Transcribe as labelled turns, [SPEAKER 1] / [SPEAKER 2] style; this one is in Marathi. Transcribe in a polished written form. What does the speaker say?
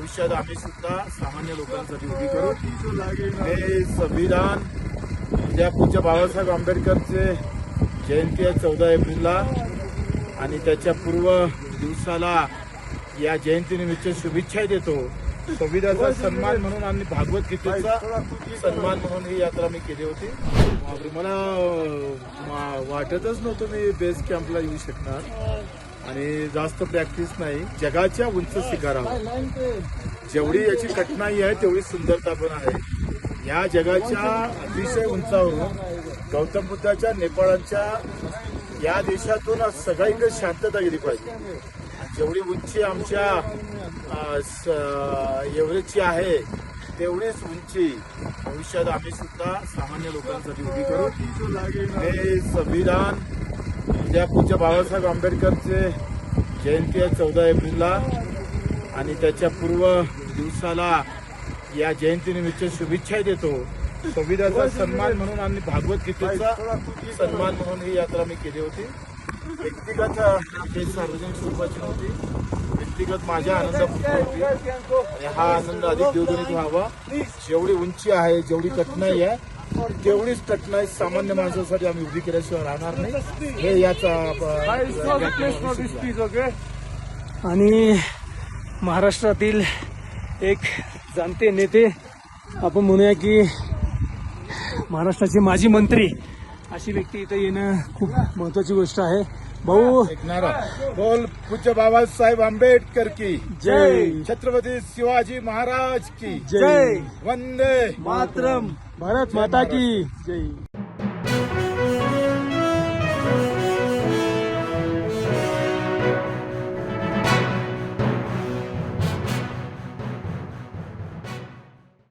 [SPEAKER 1] भविष्यात आम्ही सुद्धा सामान्य लोकांसाठी उभी करू। हे संविधान उद्या पूज्य बाबासाहेब आंबेडकरचे जयंती आहे 14 एप्रिलला आणि त्याच्या पूर्व दिवसाला या जयंतीनिमित्त शुभेच्छा देतो। संविधानाचा सन्मान म्हणून आणि भागवतगीतेचा सन्मान म्हणून ही यात्रा मी केली होती। मला वाटतच नव्हतं मी बेस कॅम्पला येऊ शकणार आणि जास्त प्रॅक्टिस नाही। जगाच्या उंच शिखरावर जेवढी याची कठीणाई आहे तेवढी सुंदरता पण आहे। या जगाच्या अतिशय उंचावरून गौतम बुद्धाच्या नेपाळच्या या देशातून सगळीकडे शांतता गेली पाहिजे। जेवढी उंची आमच्या एव्हरेजची आहे तेवढीच उंची भविष्यात आम्ही सुद्धा सामान्य लोकांसाठी उभी करू। हे संविधान उद्या पूज्य बाबासाहेब आंबेडकरचे जयंती आहे 14 एप्रिलला आणि त्याच्या पूर्व दिवसाला या जयंतीनिमित्त शुभेच्छा देतो। संविधानाचा सन्मान म्हणून आणि भागवतगीतेचा सन्मान म्हणून ही यात्रा मी केली होती। व्यक्तिगत काही सार्वजनिक स्वरूपाची नव्हती, व्यक्तिगत माझ्या आनंदापुरती होती आणि हा आनंद अधिक द्विगुणित व्हावा। जेवढी उंची आहे जेवढी कठीणाई आहे तेवढीच कठीणाई सामान्य माणसासाठी आम्ही उभी केल्याशिवाय राहणार नाही हे याचा
[SPEAKER 2] आणि महाराष्ट्रातील एक जाणते नेते आपण म्हणूया की महाराष्ट्राचे माजी मंत्री अशी व्यक्ती इथे येणं खूप महत्वाची गोष्ट आहे। भाऊ
[SPEAKER 1] एक नारा बोल पूज्य बाबासाहेब आंबेडकर की
[SPEAKER 2] जय,
[SPEAKER 1] छत्रपती शिवाजी महाराज की
[SPEAKER 2] जय,
[SPEAKER 1] वंदे
[SPEAKER 2] मातरम, भारत माता की जय।